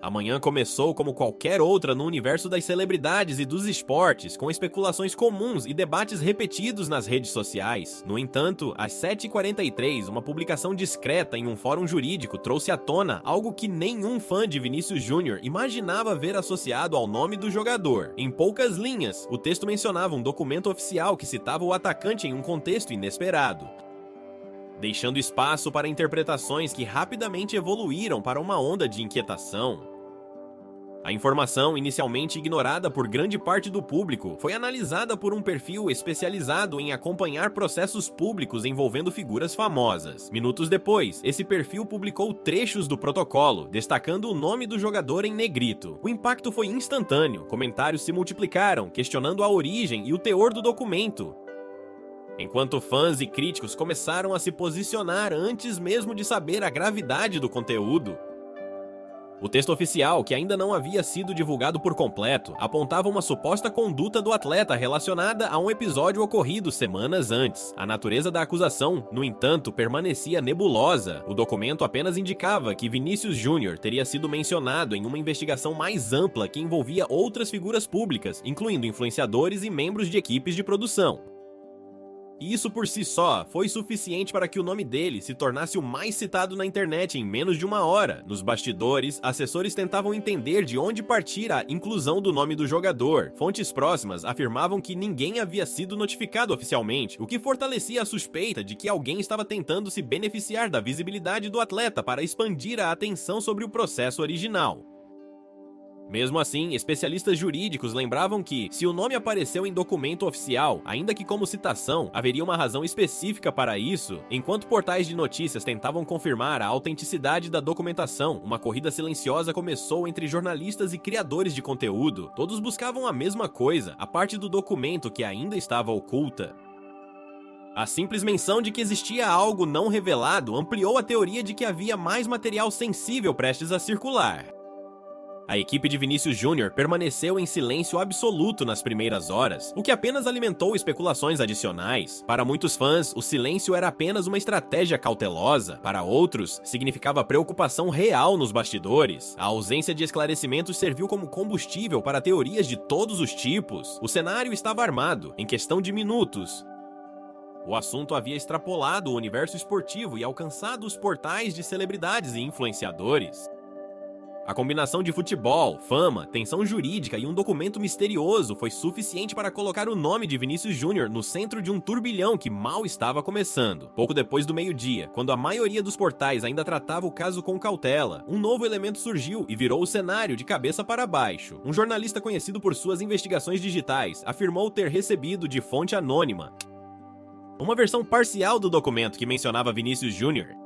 A manhã começou como qualquer outra no universo das celebridades e dos esportes, com especulações comuns e debates repetidos nas redes sociais. No entanto, às 7h43, uma publicação discreta em um fórum jurídico trouxe à tona algo que nenhum fã de Vinícius Júnior imaginava ver associado ao nome do jogador. Em poucas linhas, o texto mencionava um documento oficial que citava o atacante em um contexto inesperado, deixando espaço para interpretações que rapidamente evoluíram para uma onda de inquietação. A informação, inicialmente ignorada por grande parte do público, foi analisada por um perfil especializado em acompanhar processos públicos envolvendo figuras famosas. Minutos depois, esse perfil publicou trechos do protocolo, destacando o nome do jogador em negrito. O impacto foi instantâneo, comentários se multiplicaram, questionando a origem e o teor do documento, enquanto fãs e críticos começaram a se posicionar antes mesmo de saber a gravidade do conteúdo. O texto oficial, que ainda não havia sido divulgado por completo, apontava uma suposta conduta do atleta relacionada a um episódio ocorrido semanas antes. A natureza da acusação, no entanto, permanecia nebulosa. O documento apenas indicava que Vinícius Júnior teria sido mencionado em uma investigação mais ampla que envolvia outras figuras públicas, incluindo influenciadores e membros de equipes de produção. E isso por si só foi suficiente para que o nome dele se tornasse o mais citado na internet em menos de uma hora. Nos bastidores, assessores tentavam entender de onde partir a inclusão do nome do jogador. Fontes próximas afirmavam que ninguém havia sido notificado oficialmente, o que fortalecia a suspeita de que alguém estava tentando se beneficiar da visibilidade do atleta para expandir a atenção sobre o processo original. Mesmo assim, especialistas jurídicos lembravam que, se o nome apareceu em documento oficial, ainda que como citação, haveria uma razão específica para isso. Enquanto portais de notícias tentavam confirmar a autenticidade da documentação, uma corrida silenciosa começou entre jornalistas e criadores de conteúdo. Todos buscavam a mesma coisa, a parte do documento que ainda estava oculta. A simples menção de que existia algo não revelado ampliou a teoria de que havia mais material sensível prestes a circular. A equipe de Vinícius Júnior permaneceu em silêncio absoluto nas primeiras horas, o que apenas alimentou especulações adicionais. Para muitos fãs, o silêncio era apenas uma estratégia cautelosa. Para outros, significava preocupação real nos bastidores. A ausência de esclarecimentos serviu como combustível para teorias de todos os tipos. O cenário estava armado. Em questão de minutos, o assunto havia extrapolado o universo esportivo e alcançado os portais de celebridades e influenciadores. A combinação de futebol, fama, tensão jurídica e um documento misterioso foi suficiente para colocar o nome de Vinícius Júnior no centro de um turbilhão que mal estava começando. Pouco depois do meio-dia, quando a maioria dos portais ainda tratava o caso com cautela, um novo elemento surgiu e virou o cenário de cabeça para baixo. Um jornalista conhecido por suas investigações digitais afirmou ter recebido de fonte anônima uma versão parcial do documento que mencionava Vinícius Júnior.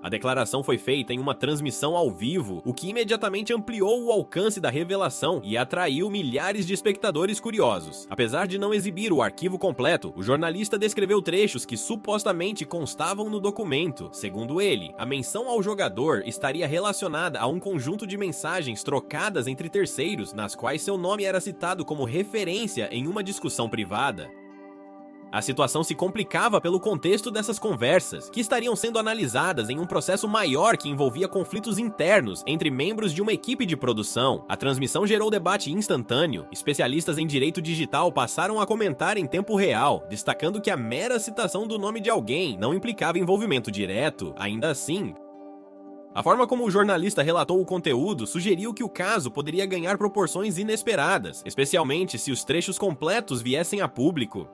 A declaração foi feita em uma transmissão ao vivo, o que imediatamente ampliou o alcance da revelação e atraiu milhares de espectadores curiosos. Apesar de não exibir o arquivo completo, o jornalista descreveu trechos que supostamente constavam no documento. Segundo ele, a menção ao jogador estaria relacionada a um conjunto de mensagens trocadas entre terceiros, nas quais seu nome era citado como referência em uma discussão privada. A situação se complicava pelo contexto dessas conversas, que estariam sendo analisadas em um processo maior que envolvia conflitos internos entre membros de uma equipe de produção. A transmissão gerou debate instantâneo. Especialistas em direito digital passaram a comentar em tempo real, destacando que a mera citação do nome de alguém não implicava envolvimento direto. Ainda assim, a forma como o jornalista relatou o conteúdo sugeriu que o caso poderia ganhar proporções inesperadas, especialmente se os trechos completos viessem a público.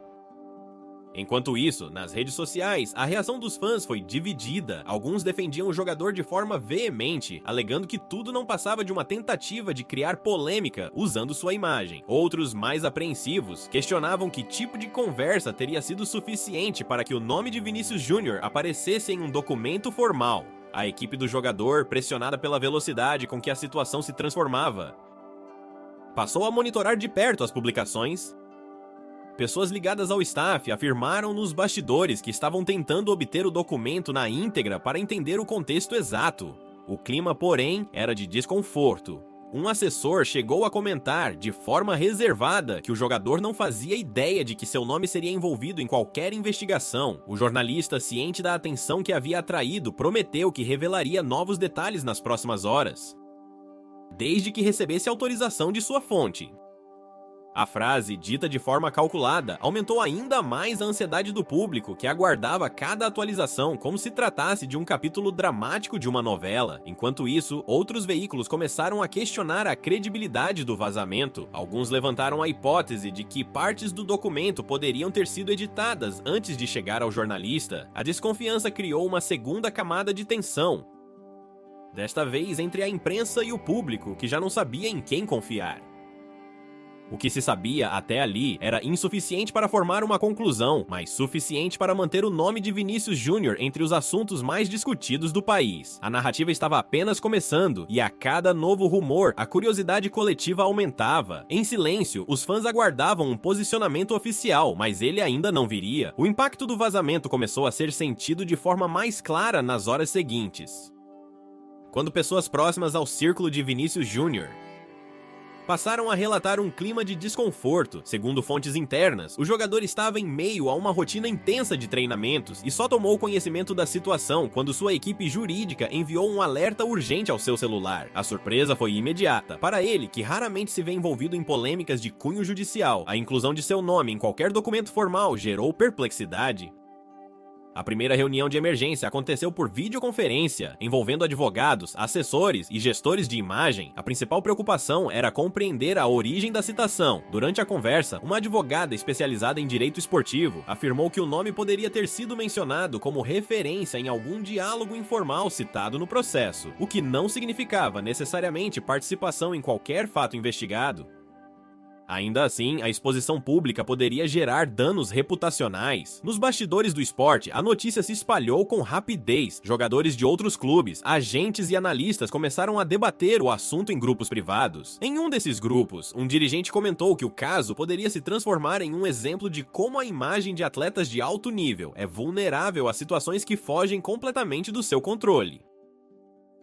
Enquanto isso, nas redes sociais, a reação dos fãs foi dividida. Alguns defendiam o jogador de forma veemente, alegando que tudo não passava de uma tentativa de criar polêmica usando sua imagem. Outros, mais apreensivos, questionavam que tipo de conversa teria sido suficiente para que o nome de Vinícius Júnior aparecesse em um documento formal. A equipe do jogador, pressionada pela velocidade com que a situação se transformava, passou a monitorar de perto as publicações. Pessoas ligadas ao staff afirmaram nos bastidores que estavam tentando obter o documento na íntegra para entender o contexto exato. O clima, porém, era de desconforto. Um assessor chegou a comentar, de forma reservada, que o jogador não fazia ideia de que seu nome seria envolvido em qualquer investigação. O jornalista, ciente da atenção que havia atraído, prometeu que revelaria novos detalhes nas próximas horas. desde que recebesse autorização de sua fonte. A frase, dita de forma calculada, aumentou ainda mais a ansiedade do público, que aguardava cada atualização como se tratasse de um capítulo dramático de uma novela. Enquanto isso, outros veículos começaram a questionar a credibilidade do vazamento. Alguns levantaram a hipótese de que partes do documento poderiam ter sido editadas antes de chegar ao jornalista. A desconfiança criou uma segunda camada de tensão, desta vez entre a imprensa e o público, que já não sabia em quem confiar. O que se sabia até ali era insuficiente para formar uma conclusão, mas suficiente para manter o nome de Vinícius Júnior entre os assuntos mais discutidos do país. A narrativa estava apenas começando, e a cada novo rumor, a curiosidade coletiva aumentava. Em silêncio, os fãs aguardavam um posicionamento oficial, mas ele ainda não viria. O impacto do vazamento começou a ser sentido de forma mais clara nas horas seguintes, quando pessoas próximas ao círculo de Vinícius Júnior passaram a relatar um clima de desconforto. Segundo fontes internas, o jogador estava em meio a uma rotina intensa de treinamentos e só tomou conhecimento da situação quando sua equipe jurídica enviou um alerta urgente ao seu celular. A surpresa foi imediata. Para ele, que raramente se vê envolvido em polêmicas de cunho judicial, a inclusão de seu nome em qualquer documento formal gerou perplexidade. A primeira reunião de emergência aconteceu por videoconferência, envolvendo advogados, assessores e gestores de imagem. A principal preocupação era compreender a origem da citação. Durante a conversa, uma advogada especializada em direito esportivo afirmou que o nome poderia ter sido mencionado como referência em algum diálogo informal citado no processo, o que não significava necessariamente participação em qualquer fato investigado. Ainda assim, a exposição pública poderia gerar danos reputacionais. Nos bastidores do esporte, a notícia se espalhou com rapidez. Jogadores de outros clubes, agentes e analistas começaram a debater o assunto em grupos privados. Em um desses grupos, um dirigente comentou que o caso poderia se transformar em um exemplo de como a imagem de atletas de alto nível é vulnerável a situações que fogem completamente do seu controle.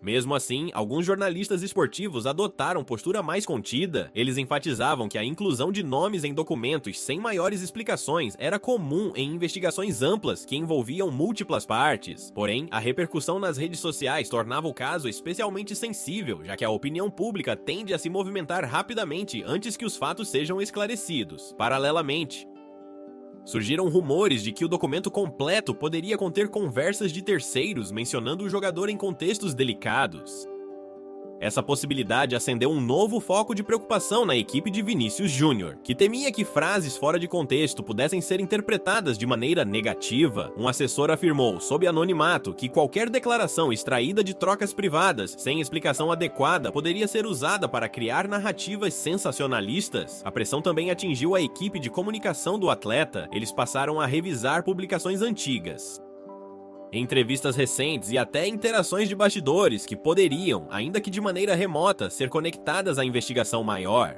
Mesmo assim, alguns jornalistas esportivos adotaram postura mais contida. Eles enfatizavam que a inclusão de nomes em documentos sem maiores explicações era comum em investigações amplas que envolviam múltiplas partes. Porém, a repercussão nas redes sociais tornava o caso especialmente sensível, já que a opinião pública tende a se movimentar rapidamente antes que os fatos sejam esclarecidos. Paralelamente, surgiram rumores de que o documento completo poderia conter conversas de terceiros mencionando o jogador em contextos delicados. Essa possibilidade acendeu um novo foco de preocupação na equipe de Vinícius Júnior, que temia que frases fora de contexto pudessem ser interpretadas de maneira negativa. Um assessor afirmou, sob anonimato, que qualquer declaração extraída de trocas privadas, sem explicação adequada, poderia ser usada para criar narrativas sensacionalistas. A pressão também atingiu a equipe de comunicação do atleta. Eles passaram a revisar publicações antigas, entrevistas recentes e até interações de bastidores que poderiam, ainda que de maneira remota, ser conectadas à investigação maior.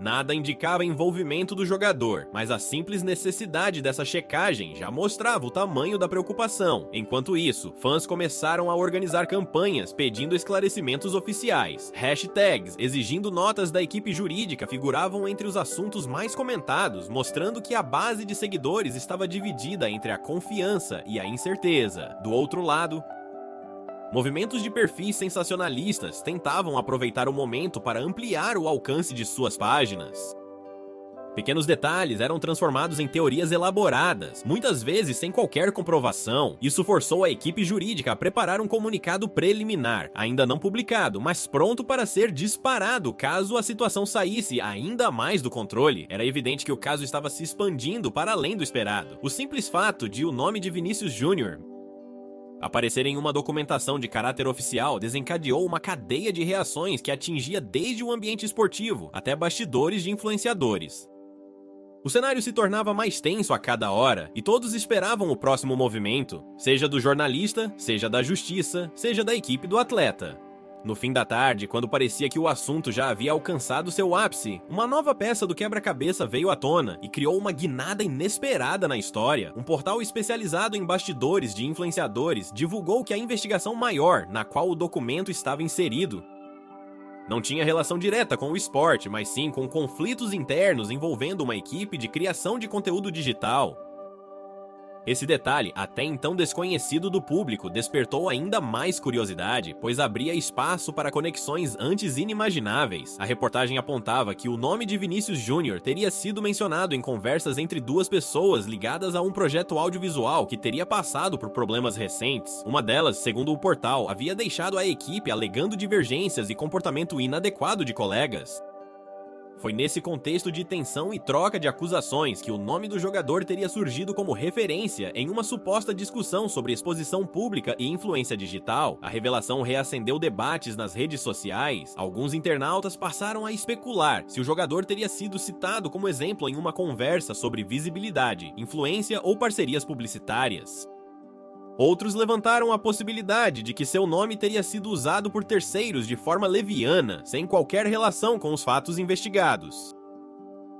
Nada indicava envolvimento do jogador, mas a simples necessidade dessa checagem já mostrava o tamanho da preocupação. Enquanto isso, fãs começaram a organizar campanhas pedindo esclarecimentos oficiais. Hashtags exigindo notas da equipe jurídica figuravam entre os assuntos mais comentados, mostrando que a base de seguidores estava dividida entre a confiança e a incerteza. Do outro lado, movimentos de perfis sensacionalistas tentavam aproveitar o momento para ampliar o alcance de suas páginas. Pequenos detalhes eram transformados em teorias elaboradas, muitas vezes sem qualquer comprovação. Isso forçou a equipe jurídica a preparar um comunicado preliminar, ainda não publicado, mas pronto para ser disparado caso a situação saísse ainda mais do controle. Era evidente que o caso estava se expandindo para além do esperado. O simples fato de o nome de Vinícius Júnior aparecer em uma documentação de caráter oficial desencadeou uma cadeia de reações que atingia desde o ambiente esportivo até bastidores de influenciadores. O cenário se tornava mais tenso a cada hora, e todos esperavam o próximo movimento, seja do jornalista, seja da justiça, seja da equipe do atleta. No fim da tarde, quando parecia que o assunto já havia alcançado seu ápice, uma nova peça do quebra-cabeça veio à tona e criou uma guinada inesperada na história. Um portal especializado em bastidores de influenciadores divulgou que a investigação maior, na qual o documento estava inserido, não tinha relação direta com o esporte, mas sim com conflitos internos envolvendo uma equipe de criação de conteúdo digital. Esse detalhe, até então desconhecido do público, despertou ainda mais curiosidade, pois abria espaço para conexões antes inimagináveis. A reportagem apontava que o nome de Vinícius Júnior teria sido mencionado em conversas entre duas pessoas ligadas a um projeto audiovisual que teria passado por problemas recentes. Uma delas, segundo o portal, havia deixado a equipe alegando divergências e comportamento inadequado de colegas. Foi nesse contexto de tensão e troca de acusações que o nome do jogador teria surgido como referência em uma suposta discussão sobre exposição pública e influência digital. A revelação reacendeu debates nas redes sociais. Alguns internautas passaram a especular se o jogador teria sido citado como exemplo em uma conversa sobre visibilidade, influência ou parcerias publicitárias. Outros levantaram a possibilidade de que seu nome teria sido usado por terceiros de forma leviana, sem qualquer relação com os fatos investigados.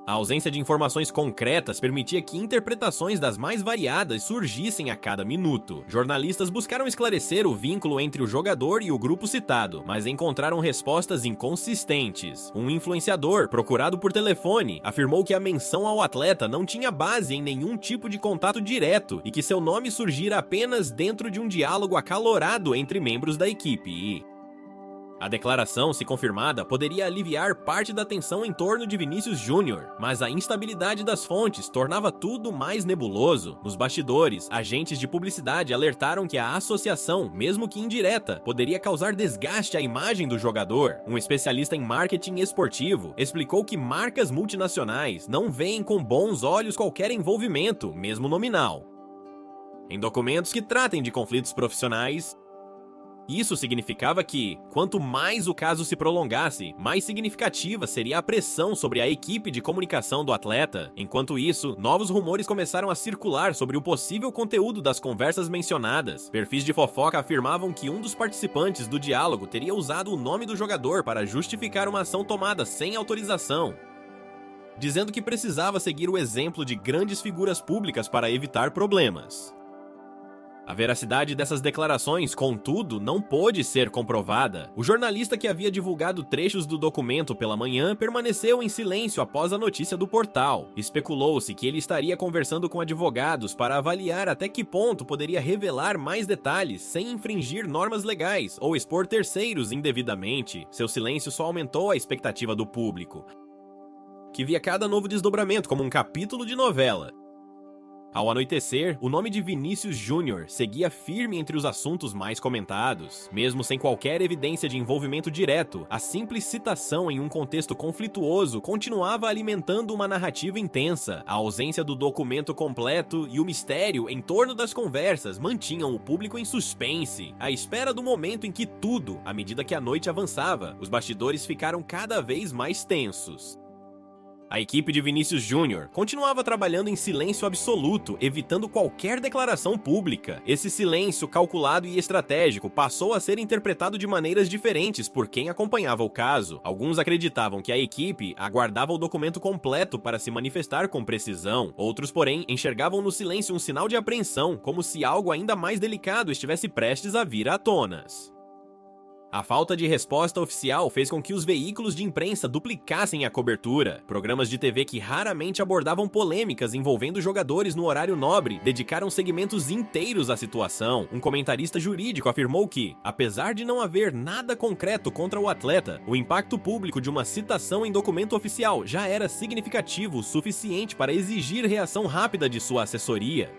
A ausência de informações concretas permitia que interpretações das mais variadas surgissem a cada minuto. Jornalistas buscaram esclarecer o vínculo entre o jogador e o grupo citado, mas encontraram respostas inconsistentes. Um influenciador, procurado por telefone, afirmou que a menção ao atleta não tinha base em nenhum tipo de contato direto e que seu nome surgira apenas dentro de um diálogo acalorado entre membros da equipe. A declaração, se confirmada, poderia aliviar parte da tensão em torno de Vinícius Júnior, mas a instabilidade das fontes tornava tudo mais nebuloso. Nos bastidores, agentes de publicidade alertaram que a associação, mesmo que indireta, poderia causar desgaste à imagem do jogador. Um especialista em marketing esportivo explicou que marcas multinacionais não veem com bons olhos qualquer envolvimento, mesmo nominal, em documentos que tratem de conflitos profissionais. Isso significava que, quanto mais o caso se prolongasse, mais significativa seria a pressão sobre a equipe de comunicação do atleta. Enquanto isso, novos rumores começaram a circular sobre o possível conteúdo das conversas mencionadas. Perfis de fofoca afirmavam que um dos participantes do diálogo teria usado o nome do jogador para justificar uma ação tomada sem autorização, dizendo que precisava seguir o exemplo de grandes figuras públicas para evitar problemas. A veracidade dessas declarações, contudo, não pôde ser comprovada. O jornalista que havia divulgado trechos do documento pela manhã permaneceu em silêncio após a notícia do portal. Especulou-se que ele estaria conversando com advogados para avaliar até que ponto poderia revelar mais detalhes sem infringir normas legais ou expor terceiros indevidamente. Seu silêncio só aumentou a expectativa do público, que via cada novo desdobramento como um capítulo de novela. Ao anoitecer, o nome de Vinícius Júnior seguia firme entre os assuntos mais comentados. Mesmo sem qualquer evidência de envolvimento direto, a simples citação em um contexto conflituoso continuava alimentando uma narrativa intensa. A ausência do documento completo e o mistério em torno das conversas mantinham o público em suspense, à espera do momento em que tudo, à medida que a noite avançava, os bastidores ficaram cada vez mais tensos. A equipe de Vinícius Júnior continuava trabalhando em silêncio absoluto, evitando qualquer declaração pública. Esse silêncio calculado e estratégico passou a ser interpretado de maneiras diferentes por quem acompanhava o caso. Alguns acreditavam que a equipe aguardava o documento completo para se manifestar com precisão. Outros, porém, enxergavam no silêncio um sinal de apreensão, como se algo ainda mais delicado estivesse prestes a vir à tona. A falta de resposta oficial fez com que os veículos de imprensa duplicassem a cobertura. Programas de TV que raramente abordavam polêmicas envolvendo jogadores no horário nobre dedicaram segmentos inteiros à situação. Um comentarista jurídico afirmou que, apesar de não haver nada concreto contra o atleta, o impacto público de uma citação em documento oficial já era significativo o suficiente para exigir reação rápida de sua assessoria.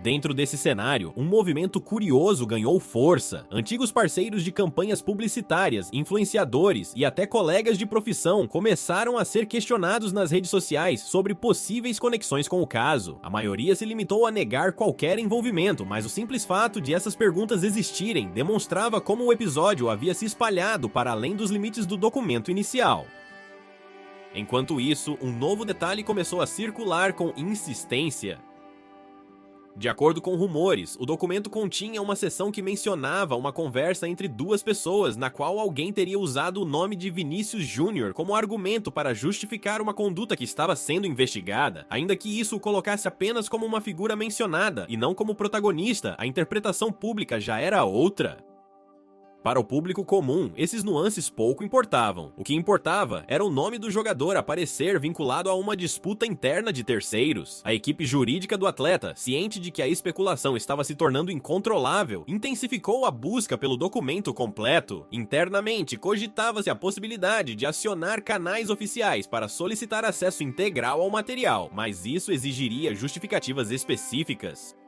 Dentro desse cenário, um movimento curioso ganhou força. Antigos parceiros de campanhas publicitárias, influenciadores e até colegas de profissão começaram a ser questionados nas redes sociais sobre possíveis conexões com o caso. A maioria se limitou a negar qualquer envolvimento, mas o simples fato de essas perguntas existirem demonstrava como o episódio havia se espalhado para além dos limites do documento inicial. Enquanto isso, um novo detalhe começou a circular com insistência. De acordo com rumores, o documento continha uma seção que mencionava uma conversa entre duas pessoas na qual alguém teria usado o nome de Vinícius Júnior como argumento para justificar uma conduta que estava sendo investigada. Ainda que isso o colocasse apenas como uma figura mencionada e não como protagonista, a interpretação pública já era outra. Para o público comum, esses nuances pouco importavam. O que importava era o nome do jogador aparecer vinculado a uma disputa interna de terceiros. A equipe jurídica do atleta, ciente de que a especulação estava se tornando incontrolável, intensificou a busca pelo documento completo. Internamente, cogitava-se a possibilidade de acionar canais oficiais para solicitar acesso integral ao material, mas isso exigiria justificativas específicas.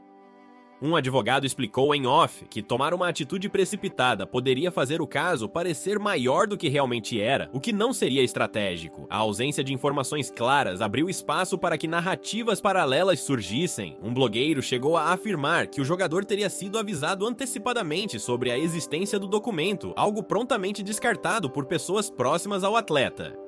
Um advogado explicou em off que tomar uma atitude precipitada poderia fazer o caso parecer maior do que realmente era, o que não seria estratégico. A ausência de informações claras abriu espaço para que narrativas paralelas surgissem. Um blogueiro chegou a afirmar que o jogador teria sido avisado antecipadamente sobre a existência do documento, algo prontamente descartado por pessoas próximas ao atleta.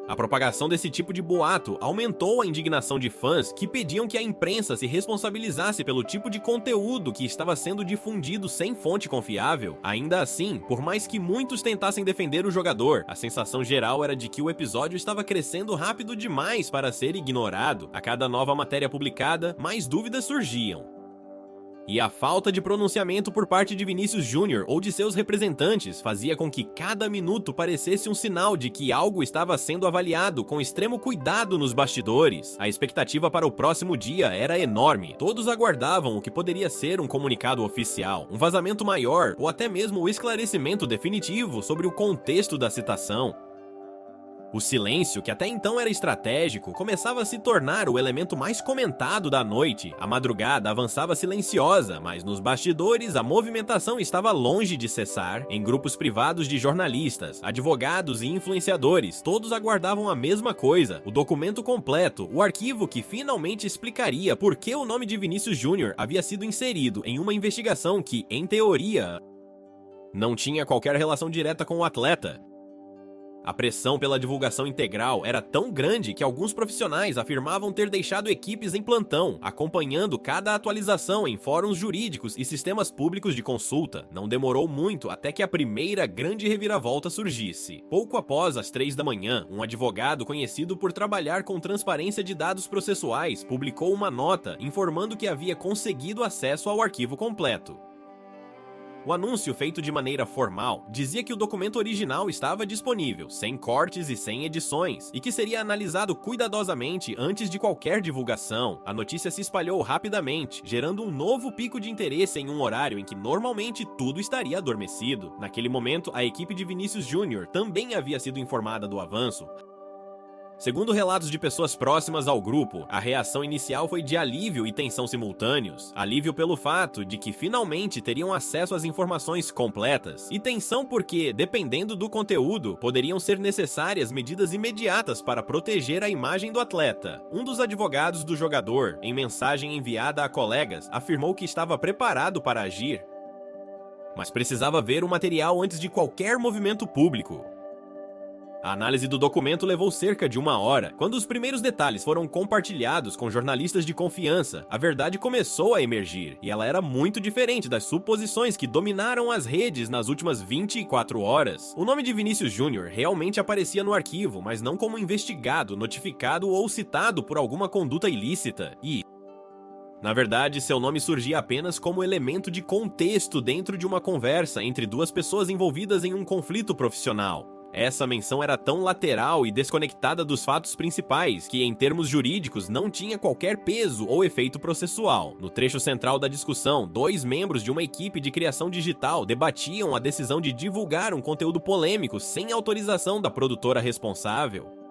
A propagação desse tipo de boato aumentou a indignação de fãs que pediam que a imprensa se responsabilizasse pelo tipo de conteúdo que estava sendo difundido sem fonte confiável. Ainda assim, por mais que muitos tentassem defender o jogador, a sensação geral era de que o episódio estava crescendo rápido demais para ser ignorado. A cada nova matéria publicada, mais dúvidas surgiam. E a falta de pronunciamento por parte de Vinícius Júnior ou de seus representantes fazia com que cada minuto parecesse um sinal de que algo estava sendo avaliado com extremo cuidado nos bastidores. A expectativa para o próximo dia era enorme. Todos aguardavam o que poderia ser um comunicado oficial, um vazamento maior ou até mesmo o esclarecimento definitivo sobre o contexto da citação. O silêncio, que até então era estratégico, começava a se tornar o elemento mais comentado da noite. A madrugada avançava silenciosa, mas nos bastidores a movimentação estava longe de cessar. Em grupos privados de jornalistas, advogados e influenciadores, todos aguardavam a mesma coisa: o documento completo, o arquivo que finalmente explicaria por que o nome de Vinícius Júnior havia sido inserido em uma investigação que, em teoria, não tinha qualquer relação direta com o atleta. A pressão pela divulgação integral era tão grande que alguns profissionais afirmavam ter deixado equipes em plantão, acompanhando cada atualização em fóruns jurídicos e sistemas públicos de consulta. Não demorou muito até que a primeira grande reviravolta surgisse. Pouco após as 3 da manhã, um advogado conhecido por trabalhar com transparência de dados processuais publicou uma nota informando que havia conseguido acesso ao arquivo completo. O anúncio, feito de maneira formal, dizia que o documento original estava disponível, sem cortes e sem edições, e que seria analisado cuidadosamente antes de qualquer divulgação. A notícia se espalhou rapidamente, gerando um novo pico de interesse em um horário em que normalmente tudo estaria adormecido. Naquele momento, a equipe de Vinícius Júnior também havia sido informada do avanço. Segundo relatos de pessoas próximas ao grupo, a reação inicial foi de alívio e tensão simultâneos. Alívio pelo fato de que finalmente teriam acesso às informações completas, e tensão porque, dependendo do conteúdo, poderiam ser necessárias medidas imediatas para proteger a imagem do atleta. Um dos advogados do jogador, em mensagem enviada a colegas, afirmou que estava preparado para agir, mas precisava ver o material antes de qualquer movimento público. A análise do documento levou cerca de 1 hora. Quando os primeiros detalhes foram compartilhados com jornalistas de confiança, a verdade começou a emergir, e ela era muito diferente das suposições que dominaram as redes nas últimas 24 horas. O nome de Vinícius Júnior realmente aparecia no arquivo, mas não como investigado, notificado ou citado por alguma conduta ilícita. Na verdade, seu nome surgia apenas como elemento de contexto dentro de uma conversa entre duas pessoas envolvidas em um conflito profissional. Essa menção era tão lateral e desconectada dos fatos principais que, em termos jurídicos, não tinha qualquer peso ou efeito processual. No trecho central da discussão, 2 membros de uma equipe de criação digital debatiam a decisão de divulgar um conteúdo polêmico sem autorização da produtora responsável.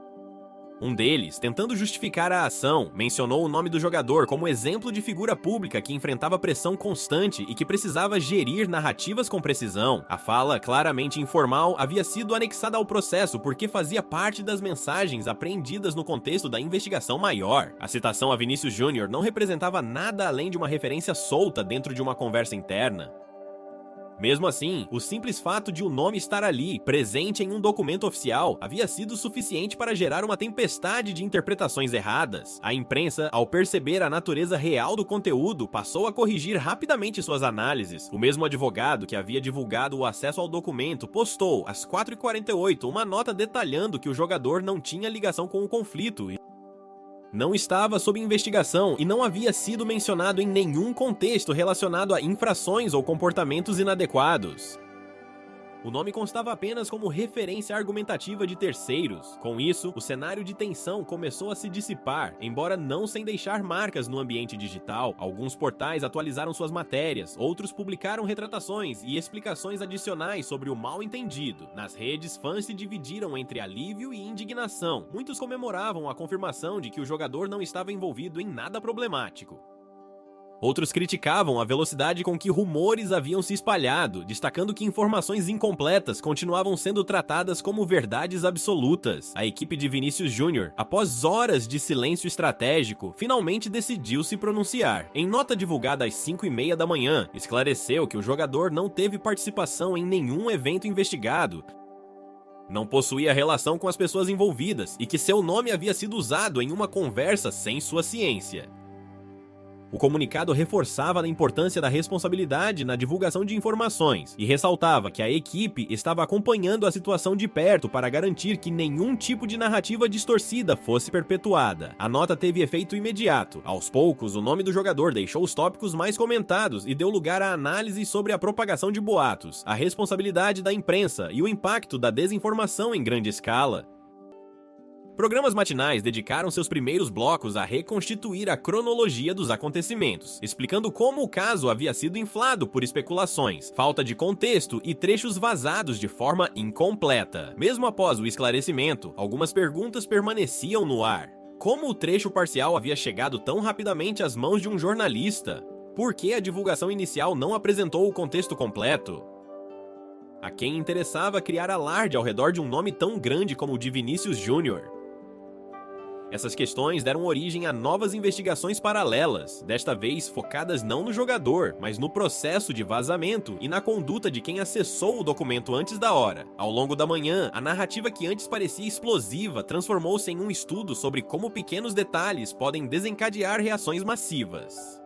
Um deles, tentando justificar a ação, mencionou o nome do jogador como exemplo de figura pública que enfrentava pressão constante e que precisava gerir narrativas com precisão. A fala, claramente informal, havia sido anexada ao processo porque fazia parte das mensagens apreendidas no contexto da investigação maior. A citação a Vinícius Júnior não representava nada além de uma referência solta dentro de uma conversa interna. Mesmo assim, o simples fato de o nome estar ali, presente em um documento oficial, havia sido suficiente para gerar uma tempestade de interpretações erradas. A imprensa, ao perceber a natureza real do conteúdo, passou a corrigir rapidamente suas análises. O mesmo advogado que havia divulgado o acesso ao documento postou, às 4h48, uma nota detalhando que o jogador não tinha ligação com o conflito, não estava sob investigação e não havia sido mencionado em nenhum contexto relacionado a infrações ou comportamentos inadequados. O nome constava apenas como referência argumentativa de terceiros. Com isso, o cenário de tensão começou a se dissipar, embora não sem deixar marcas no ambiente digital. Alguns portais atualizaram suas matérias, outros publicaram retratações e explicações adicionais sobre o mal-entendido. Nas redes, fãs se dividiram entre alívio e indignação. Muitos comemoravam a confirmação de que o jogador não estava envolvido em nada problemático. Outros criticavam a velocidade com que rumores haviam se espalhado, destacando que informações incompletas continuavam sendo tratadas como verdades absolutas. A equipe de Vinícius Júnior, após horas de silêncio estratégico, finalmente decidiu se pronunciar. Em nota divulgada às 5h30 da manhã, esclareceu que o jogador não teve participação em nenhum evento investigado, não possuía relação com as pessoas envolvidas e que seu nome havia sido usado em uma conversa sem sua ciência. O comunicado reforçava a importância da responsabilidade na divulgação de informações e ressaltava que a equipe estava acompanhando a situação de perto para garantir que nenhum tipo de narrativa distorcida fosse perpetuada. A nota teve efeito imediato. Aos poucos, o nome do jogador deixou os tópicos mais comentados e deu lugar a análises sobre a propagação de boatos, a responsabilidade da imprensa e o impacto da desinformação em grande escala. Programas matinais dedicaram seus primeiros blocos a reconstituir a cronologia dos acontecimentos, explicando como o caso havia sido inflado por especulações, falta de contexto e trechos vazados de forma incompleta. Mesmo após o esclarecimento, algumas perguntas permaneciam no ar. Como o trecho parcial havia chegado tão rapidamente às mãos de um jornalista? Por que a divulgação inicial não apresentou o contexto completo? A quem interessava criar alarde ao redor de um nome tão grande como o de Vinícius Júnior? Essas questões deram origem a novas investigações paralelas, desta vez focadas não no jogador, mas no processo de vazamento e na conduta de quem acessou o documento antes da hora. Ao longo da manhã, a narrativa que antes parecia explosiva transformou-se em um estudo sobre como pequenos detalhes podem desencadear reações massivas.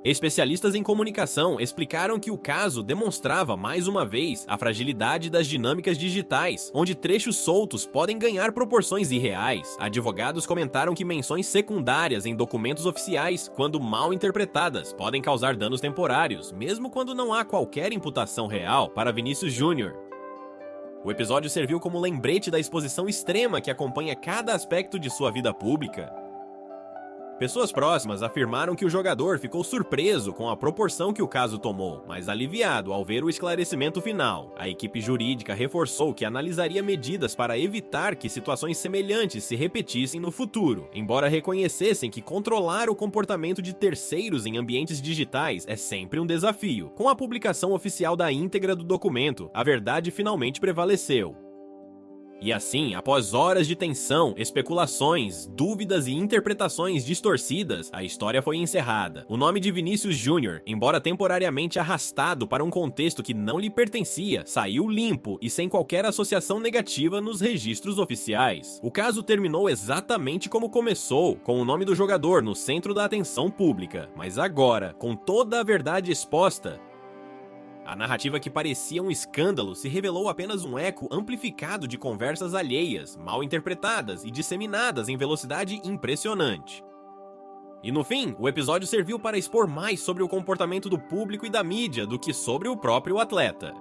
Especialistas em comunicação explicaram que o caso demonstrava mais uma vez a fragilidade das dinâmicas digitais, onde trechos soltos podem ganhar proporções irreais. Advogados comentaram que menções secundárias em documentos oficiais, quando mal interpretadas, podem causar danos temporários, mesmo quando não há qualquer imputação real. Para Vinícius Júnior, o episódio serviu como lembrete da exposição extrema que acompanha cada aspecto de sua vida pública. Pessoas próximas afirmaram que o jogador ficou surpreso com a proporção que o caso tomou, mas aliviado ao ver o esclarecimento final. A equipe jurídica reforçou que analisaria medidas para evitar que situações semelhantes se repetissem no futuro, embora reconhecessem que controlar o comportamento de terceiros em ambientes digitais é sempre um desafio. Com a publicação oficial da íntegra do documento, a verdade finalmente prevaleceu. E assim, após horas de tensão, especulações, dúvidas e interpretações distorcidas, a história foi encerrada. O nome de Vinícius Júnior, embora temporariamente arrastado para um contexto que não lhe pertencia, saiu limpo e sem qualquer associação negativa nos registros oficiais. O caso terminou exatamente como começou, com o nome do jogador no centro da atenção pública. Mas agora, com toda a verdade exposta, a narrativa que parecia um escândalo se revelou apenas um eco amplificado de conversas alheias, mal interpretadas e disseminadas em velocidade impressionante. E no fim, o episódio serviu para expor mais sobre o comportamento do público e da mídia do que sobre o próprio atleta.